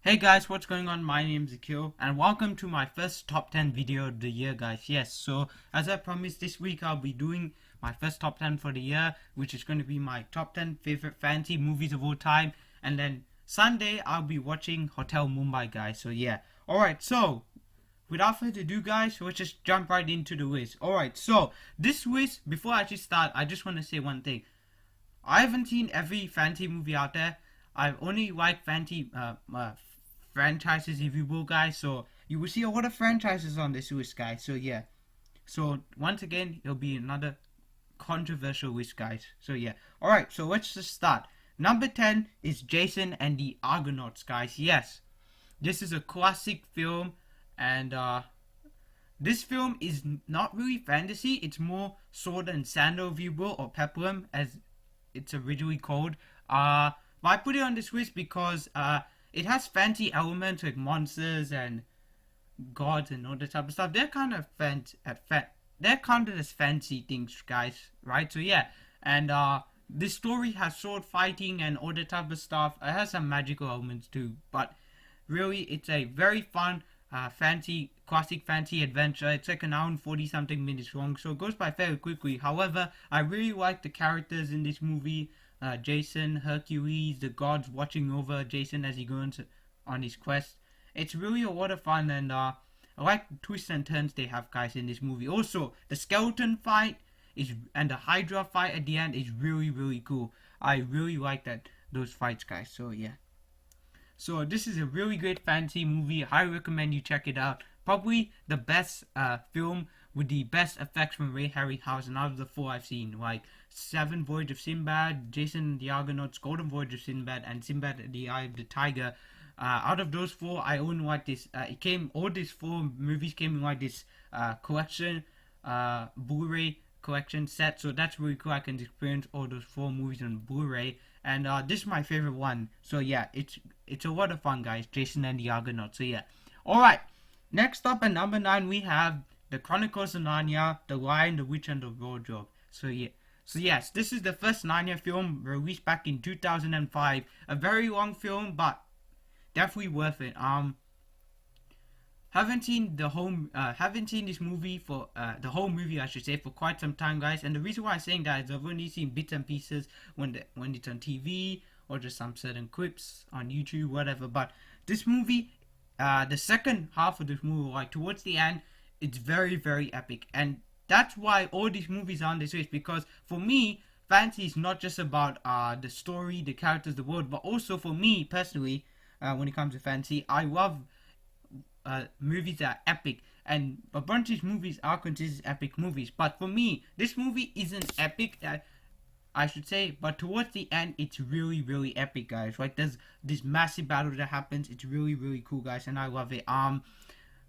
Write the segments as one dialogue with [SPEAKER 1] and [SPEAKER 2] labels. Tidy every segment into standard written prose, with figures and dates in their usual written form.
[SPEAKER 1] Hey guys, what's going on? My name is Akil and welcome to my first top 10 video of the year, guys. Yes, so as I promised, this week I'll be doing my first top 10 for the year, which is going to be my top 10 favorite fantasy movies of all time. And then Sunday I'll be watching Hotel Mumbai, guys. So yeah. Alright, so without further ado, guys, let's just jump right into the whiz. Alright, so this whiz, before I actually start, I just want to say one thing. I haven't seen every fantasy movie out there. I've only liked fantasy franchises, if you will, guys. So you will see a lot of franchises on this list, guys. So yeah. So once again, it'll be another controversial list, guys. So yeah. All right. So let's just start. Number 10 is Jason and the Argonauts, guys. Yes, this is a classic film, and this film is not really fantasy. It's more sword and sandal, if you will, or peplum, as it's originally called. But I put it on this list because it has fancy elements like monsters and gods and all that type of stuff. They're kind of they're counted as fancy things, guys, right? So yeah, and this story has sword fighting and all that type of stuff. It has some magical elements too, but really, it's a very fun classic fancy adventure. It's like an hour and 40 something minutes long, so it goes by very quickly. However, I really like the characters in this movie. Jason, Hercules, the gods watching over Jason as he goes on his quest. It's really a lot of fun, and I like the twists and turns they have, guys, in this movie. Also, the skeleton fight is and the Hydra fight at the end is really cool. I really like those fights, guys. So yeah. So this is a really great fantasy movie. I recommend you check it out. Probably the best film with the best effects from Ray Harryhausen out of the four I've seen, like Seven Voyage of Sinbad, Jason and the Argonauts, Golden Voyage of Sinbad, and Sinbad and the Eye of the Tiger. Out of those four, I only like this. All these four movies came in like this collection, Blu-ray collection set. So that's really cool. I can experience all those four movies on Blu-ray, and this is my favorite one. So yeah, it's a lot of fun, guys. Jason and the Argonauts. So yeah. All right. Next up at number 9, we have The Chronicles of Narnia, The Lion, the Witch, and the Wardrobe. So yeah. So yes, this is the first Narnia film released back in 2005. A very long film, but definitely worth it. Haven't seen this movie for the whole movie, I should say, for quite some time, guys. And the reason why I'm saying that is I've only seen bits and pieces when it's on TV or just some certain clips on YouTube, whatever. But this movie, the second half of this movie, like towards the end, it's very epic, and that's why all these movies are on this list. Because for me, fantasy is not just about the story, the characters, the world, but also for me personally, when it comes to fantasy, I love movies that are epic, and a bunch of these movies are considered epic movies. But for me, this movie isn't epic, I should say, but towards the end, it's really epic, guys. Right? There's this massive battle that happens. It's really cool, guys, and I love it.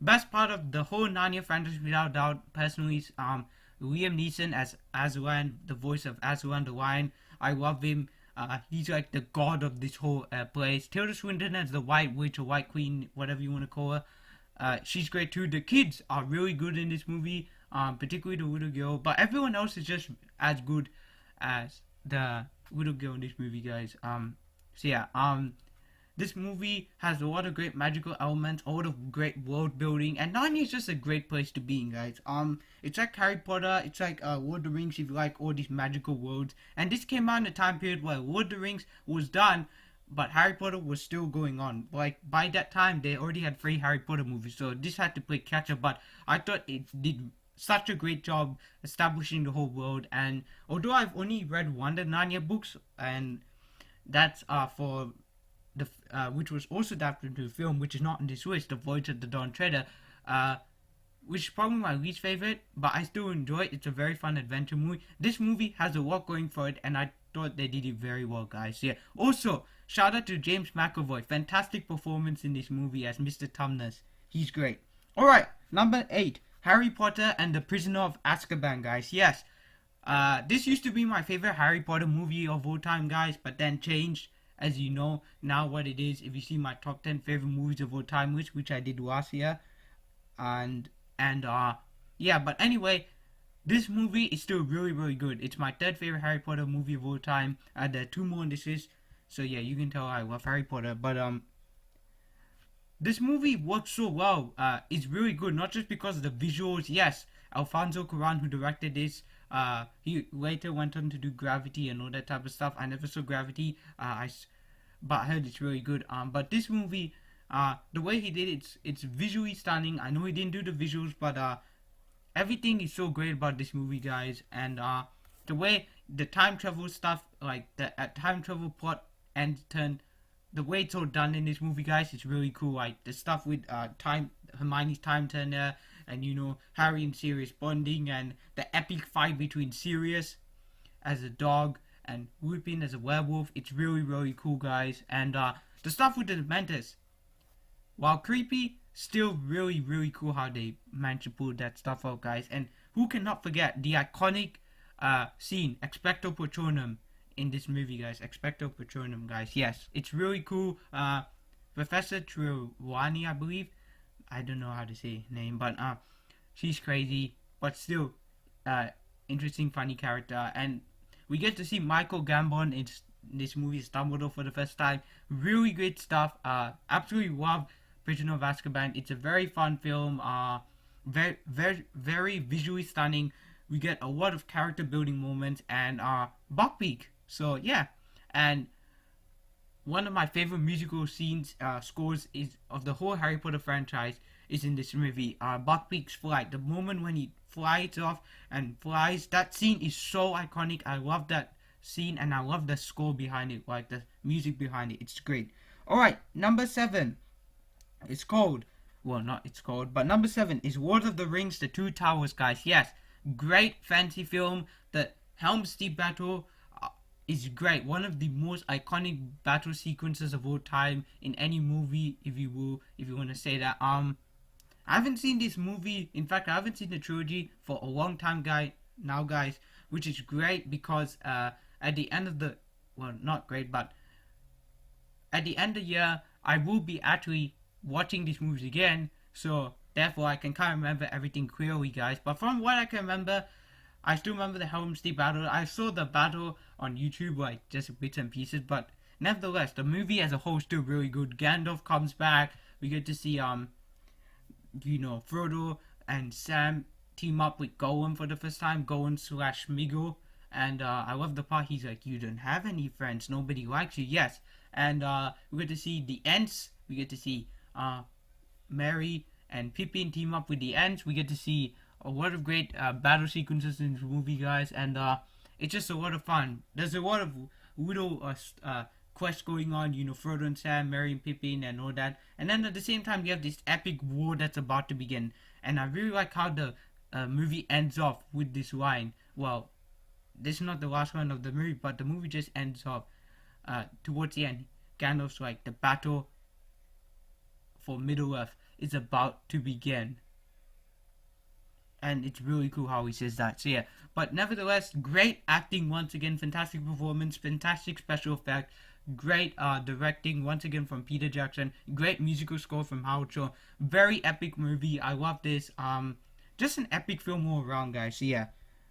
[SPEAKER 1] Best part of the whole Narnia franchise, without doubt, personally, is Liam Neeson as Aslan, the voice of Aslan the Lion. I love him. He's like the god of this whole place. Tilda Swinton as the White Witch or White Queen, whatever you want to call her. She's great too. The kids are really good in this movie, particularly the little girl. But everyone else is just as good as the little girl in this movie, guys. So yeah. This movie has a lot of great magical elements, a lot of great world building, and Narnia is just a great place to be in, guys. It's like Harry Potter, it's like Lord of the Rings, if you like all these magical worlds. And this came out in a time period where Lord of the Rings was done, but Harry Potter was still going on. Like by that time, they already had 3 Harry Potter movies, so this had to play catch up. But I thought it did such a great job establishing the whole world. And although I've only read one of the Narnia books, and that's for the which was also adapted into a film, which is not in this list, The Voyage of the Dawn Treader, which is probably my least favorite, but I still enjoy it. It's a very fun adventure movie. This movie has a lot going for it, and I thought they did it very well, guys. Yeah. Also, shout out to James McAvoy. Fantastic performance in this movie as Mr. Tumnus. He's great. Alright, number 8. Harry Potter and the Prisoner of Azkaban, guys. Yes. This used to be my favorite Harry Potter movie of all time, guys, but then changed. As you know now what it is, if you see my top 10 favorite movies of all time list, which I did last year, and yeah, but anyway, this movie is still really good. It's my third favorite Harry Potter movie of all time. There are 2 more on this list, so yeah, you can tell I love Harry Potter. But this movie works so well. It's really good, not just because of the visuals. Yes, Alfonso Cuarón, who directed this, he later went on to do Gravity and all that type of stuff. I never saw Gravity, but I heard it's really good. But this movie, the way he did it, it's visually stunning. I know he didn't do the visuals, but everything is so great about this movie, guys. And the way the time travel stuff, like the time travel plot and turn, the way it's all done in this movie, guys, it's really cool. Like the stuff with Hermione's time turner, and Harry and Sirius bonding, and the epic fight between Sirius as a dog and Lupin as a werewolf. It's really, really cool, guys. And the stuff with the Dementors, while creepy, still really, really cool how they managed to pull that stuff out, guys. And who cannot forget the iconic scene, Expecto Patronum, in this movie, guys. Expecto Patronum, guys. Yes, it's really cool. Professor Trelawney, I believe. I don't know how to say her name, but she's crazy, but still interesting, funny character. And we get to see Michael Gambon in this movie, Dumbledore, for the first time. Really great stuff. Absolutely love Prisoner of Azkaban. It's a very fun film. Very, very, very visually stunning. We get a lot of character building moments and Buckbeak. So yeah, and one of my favorite musical scenes, scores is of the whole Harry Potter franchise is in this movie. Buckbeak's flight, the moment when he flies off and flies, that scene is so iconic. I love that scene, and I love the score behind it, like the music behind it. It's great. All right, number 7. It's called, well, not it's called, but number 7 is Lord of the Rings: The Two Towers, guys. Yes, great fantasy film. The Helm's Deep battle is great. One of the most iconic battle sequences of all time in any movie, if you want to say that. I haven't seen this movie. In fact, I haven't seen the trilogy for a long time, guys, which is great because at the end of the, well, not great, but at the end of the year, I will be actually watching these movies again. So therefore, I can kind of remember everything clearly, guys. But from what I can remember, I still remember the Helm's Deep battle. I saw the battle on YouTube, like just bits and pieces, but nevertheless, the movie as a whole is still really good. Gandalf comes back. We get to see Frodo and Sam team up with Gollum for the first time. Gollum / Smeagol, and I love the part he's like, "You don't have any friends. Nobody likes you." Yes, and we get to see the Ents. We get to see Merry and Pippin team up with the Ents. We get to see a lot of great battle sequences in this movie, guys, and it's just a lot of fun. There's a lot of little quests going on, Frodo and Sam, Merry and Pippin, and all that. And then at the same time, you have this epic war that's about to begin. And I really like how the movie ends off with this line. Well, this is not the last line of the movie, but the movie just ends off towards the end. Gandalf's like, the battle for Middle-earth is about to begin. And it's really cool how he says that. So yeah, but nevertheless, great acting once again, fantastic performance, fantastic special effect, great directing once again from Peter Jackson, great musical score from Howard Shore, very epic movie. I love this. Just an epic film all around, guys. So yeah,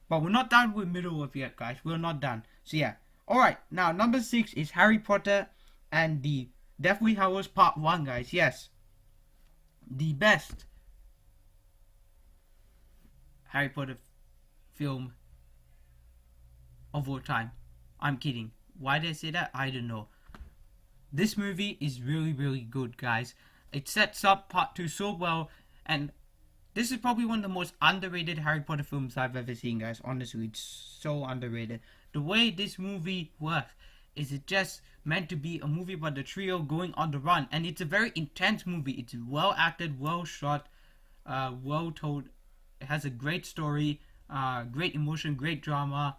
[SPEAKER 1] but we're not done with Middle-earth yet, guys. We're not done. So yeah, all right. Now number 6 is Harry Potter and the Deathly Hallows Part 1, guys. Yes, the best Harry Potter film of all time. I'm kidding. Why did I say that? I don't know. This movie is really, really good, guys. It sets up Part 2 so well, and this is probably one of the most underrated Harry Potter films I've ever seen, guys. Honestly, it's so underrated. The way this movie works is it just meant to be a movie about the trio going on the run, and it's a very intense movie. It's well acted, well shot, well told. It has a great story, great emotion, great drama,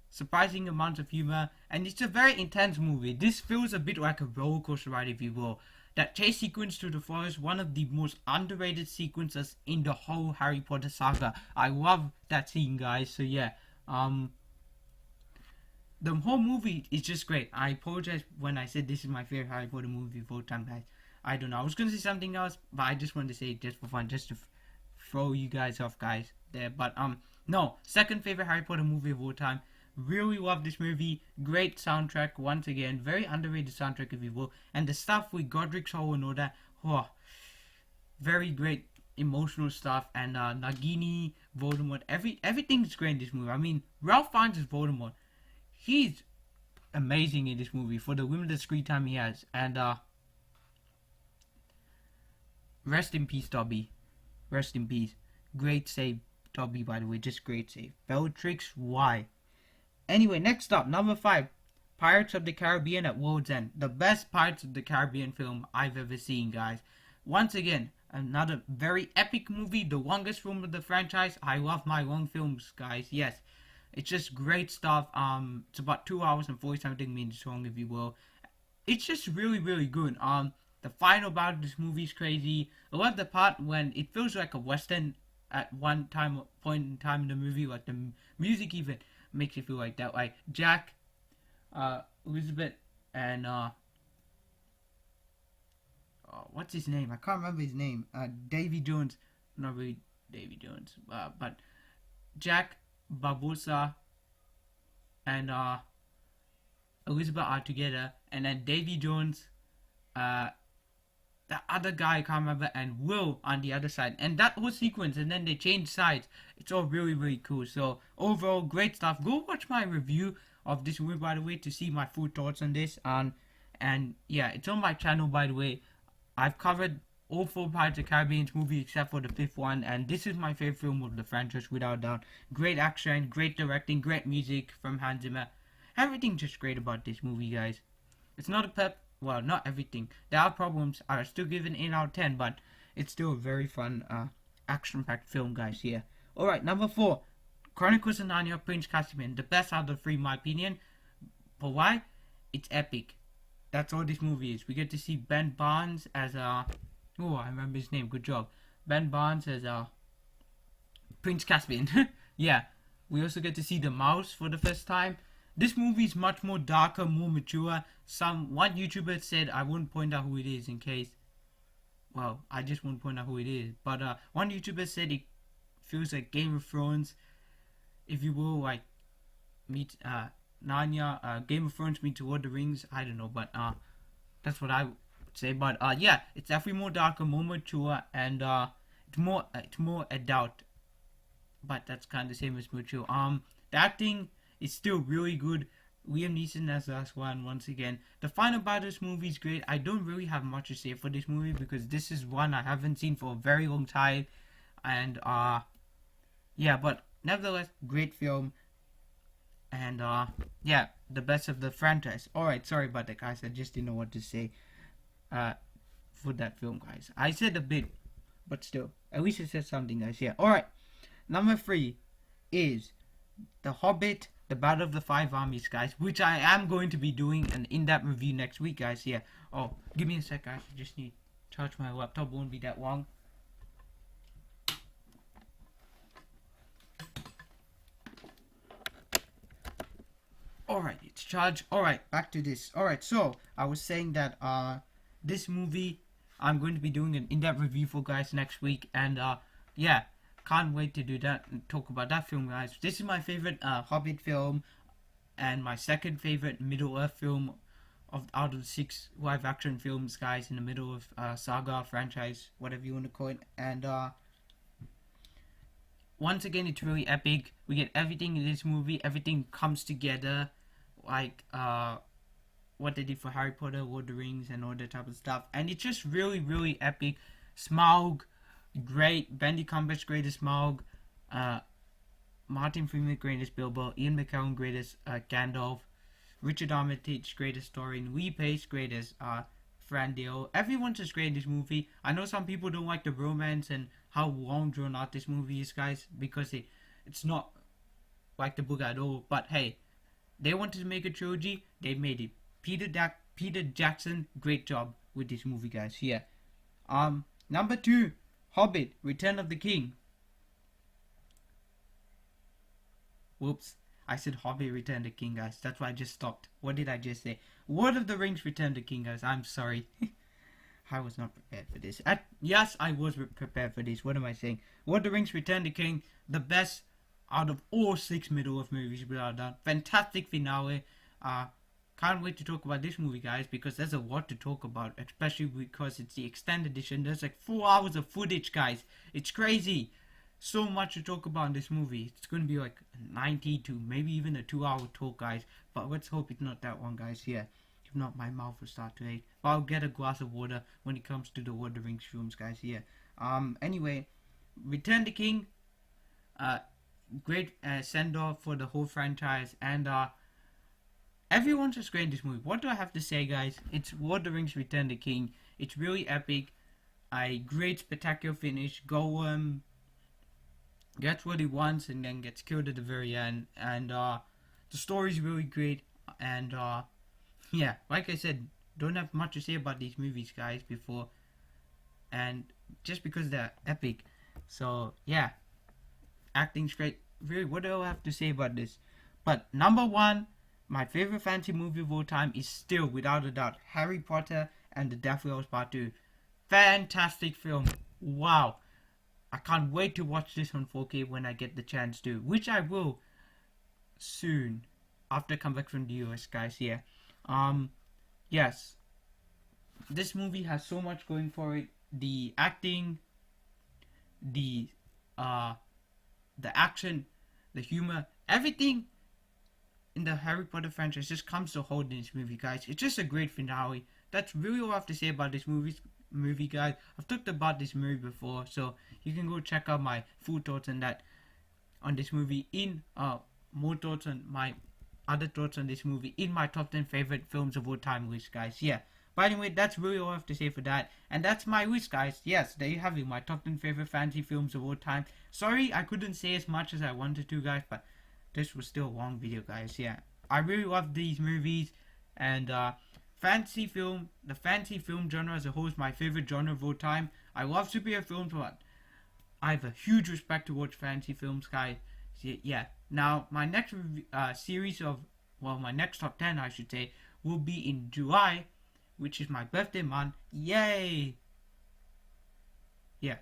[SPEAKER 1] surprising amounts of humor, and it's a very intense movie. This feels a bit like a roller coaster ride, if you will. That chase sequence through the forest, one of the most underrated sequences in the whole Harry Potter saga. I love that scene, guys. So yeah, the whole movie is just great. I apologize when I said this is my favorite Harry Potter movie of all time, guys. I don't know. I was gonna say something else, but I just wanted to say it just for fun, just to throw you guys off, guys, there. But no, second favorite Harry Potter movie of all time. Really love this movie. Great soundtrack once again, very underrated soundtrack, if you will. And the stuff with Godric's Hollow and all that oh, very great emotional stuff. And Nagini, Voldemort, everything's great in this movie. I mean, Ralph Fiennes is Voldemort. He's amazing in this movie for the limited screen time he has. And rest in peace, Dobby. Rest in peace. Great save, Dobby, by the way. Just great save. Bellatrix, why? Anyway, next up, number 5. Pirates of the Caribbean at World's End. The best Pirates of the Caribbean film I've ever seen, guys. Once again, another very epic movie. The longest film of the franchise. I love my long films, guys. Yes. It's just great stuff. It's about 2 hours and 40-something minutes long, if you will. It's just really, really good. The final part of this movie is crazy. I love the part when it feels like a western at one point in time in the movie. Like the music even makes it feel like that. Like Jack, Elizabeth, and what's his name? I can't remember his name. Davy Jones. Not really Davy Jones, but Jack, Barbossa, and Elizabeth are together, and then Davy Jones, the other guy I can't remember, and Will on the other side, and that whole sequence, and then they change sides. It's all really, really cool. So overall, great stuff. Go watch my review of this movie, by the way, to see my full thoughts on this. And yeah, it's on my channel, by the way. I've covered all 4 Pirates of the Caribbean movies except for the 5th one, and this is my favorite film of the franchise without a doubt. Great action, great directing, great music from Hans Zimmer. Everything just great about this movie, guys. It's not a well, not everything. There are problems. I still give it an 8 out of 10, but it's still a very fun, action-packed film, guys. Yeah. Alright, number 4. Chronicles of Narnia, Prince Caspian. The best out of the 3, in my opinion. But why? It's epic. That's all this movie is. We get to see Ben Barnes as oh, I remember his name. Good job. Ben Barnes as Prince Caspian. Yeah. We also get to see the mouse for the first time. This movie is much more darker, more mature. One YouTuber said, I wouldn't point out who it is in case. Well, I just won't point out who it is. But one YouTuber said it feels like Game of Thrones, if you will, like meet Narnia. Game of Thrones meets Lord of the Rings. I don't know, but that's what I would say. But yeah, it's definitely more darker, more mature, and it's more adult. But that's kind of the same as mature. The acting is still really good. Liam Neeson as Aswan once again. The final part of this movie is great. I don't really have much to say for this movie because this is one I haven't seen for a very long time. And yeah, but nevertheless, great film. And yeah, the best of the franchise. Alright, sorry about that, guys. I just didn't know what to say for that film, guys. I said a bit, but still, at least I said something, guys. Yeah, alright. Number 3 is The Hobbit, The Battle of the Five Armies, guys, which I am going to be doing an in-depth review next week, guys. Yeah. Oh, give me a sec, guys. I just need to charge my laptop. Won't be that long. Alright, it's charged. Alright, back to this. Alright, so I was saying that this movie I'm going to be doing an in-depth review for, guys, next week. And yeah, can't wait to do that and talk about that film, guys. This is my favorite Hobbit film and my second favorite Middle-earth film out of the 6 live-action films, guys, in the middle of saga, franchise, whatever you want to call it. And once again, it's really epic. We get everything in this movie. Everything comes together, like what they did for Harry Potter, Lord of the Rings, and all that type of stuff. And it's just really, really epic. Smaug, great. Benedict Cumberbatch, greatest Smaug. Martin Freeman, greatest Bilbo. Ian McKellen, greatest Gandalf. Richard Armitage, greatest Thorin. Lee Pace, greatest Thranduil. Everyone's just great in this movie. I know some people don't like the romance and how long drawn out this movie is, guys, because it's not like the book at all. But hey, they wanted to make a trilogy. They made it. Peter Jackson, great job with this movie, guys. Yeah. Number 2, Hobbit, Return of the King. Whoops. I said Hobbit, Return of the King, guys. That's why I just stopped. What did I just say? Lord of the Rings, Return of the King, guys. I'm sorry. I was not prepared for this. Yes, I was prepared for this. What am I saying? Lord of the Rings, Return of the King. The best out of all 6 Middle-earth movies, without a doubt. Fantastic finale. can't wait to talk about this movie, guys, because there's a lot to talk about, especially because it's the extended edition. There's like 4 hours of footage, guys. It's crazy. So much to talk about in this movie. It's going to be like 90 to maybe even a 2-hour talk, guys. But let's hope it's not that one, guys. Yeah. If not, my mouth will start to ache. But I'll get a glass of water when it comes to the Lord of the Rings films, guys. Yeah. Anyway, Return the King. Great send-off for the whole franchise. And everyone's just great in this movie. What do I have to say, guys? It's Lord of the Rings Return the King. It's really epic. A great spectacular finish. Gollum gets what he wants and then gets killed at the very end. And the story's really great. And yeah, like I said, don't have much to say about these movies, guys, before. And just because they're epic. So yeah, acting's great. Really, what do I have to say about this? But number one, my favorite fantasy movie of all time is still, without a doubt, Harry Potter and the Deathly Hallows Part 2. Fantastic film. Wow. I can't wait to watch this on 4K when I get the chance to, which I will soon after I come back from the US, guys. Yeah. Yes. This movie has so much going for it. The acting, the action, the humor, everything in the Harry Potter franchise just comes to hold in this movie, guys. It's just a great finale. That's really all I have to say about this movie, guys. I've talked about this movie before, so you can go check out my full thoughts on that, on this movie, in more thoughts on my other thoughts on this movie in my top 10 favorite films of all time list, guys. Yeah. But anyway, that's really all I have to say for that. And that's my list, guys. Yes, there you have it, my top 10 favorite fantasy films of all time. Sorry, I couldn't say as much as I wanted to, guys, but this was still a long video, guys. Yeah. I really love these movies. And fantasy film, the fantasy film genre as a whole is my favorite genre of all time. I love superhero films, but I have a huge respect towards fantasy films, guys. Yeah. Now, my next series of, well, my next top 10, I should say, will be in July, which is my birthday month. Yay! Yeah.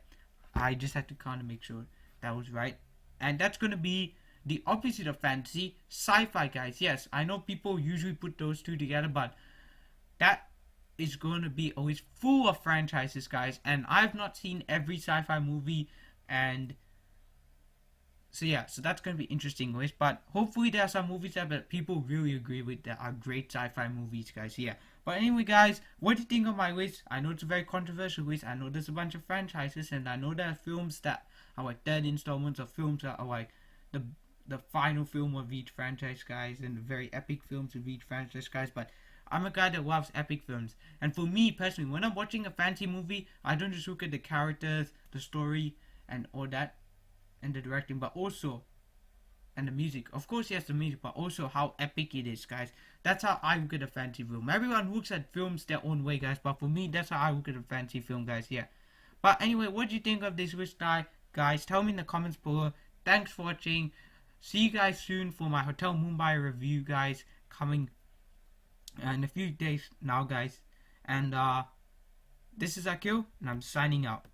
[SPEAKER 1] I just had to kind of make sure that was right. And that's going to be the opposite of fantasy, sci-fi, guys. Yes, I know people usually put those two together, but that is going to be always full of franchises, guys. And I've not seen every sci-fi movie, and so yeah, so that's going to be interesting, guys. But hopefully there are some movies that people really agree with that are great sci-fi movies, guys. Yeah. But anyway, guys, what do you think of my list? I know it's a very controversial list. I know there's a bunch of franchises, and I know there are films that are like third installments of films that are like the final film of each franchise, guys, and the very epic films of each franchise, guys. But I'm a guy that loves epic films. And for me, personally, when I'm watching a fantasy movie, I don't just look at the characters, the story, and all that, and the directing, but also, and the music. Of course, yes, the music, but also how epic it is, guys. That's how I look at a fantasy film. Everyone looks at films their own way, guys, but for me, that's how I look at a fantasy film, guys, yeah. But anyway, what do you think of this list, guys? Tell me in the comments below. Thanks for watching. See you guys soon for my Hotel Mumbai review, guys, coming in a few days now, guys. And this is Akil, and I'm signing out.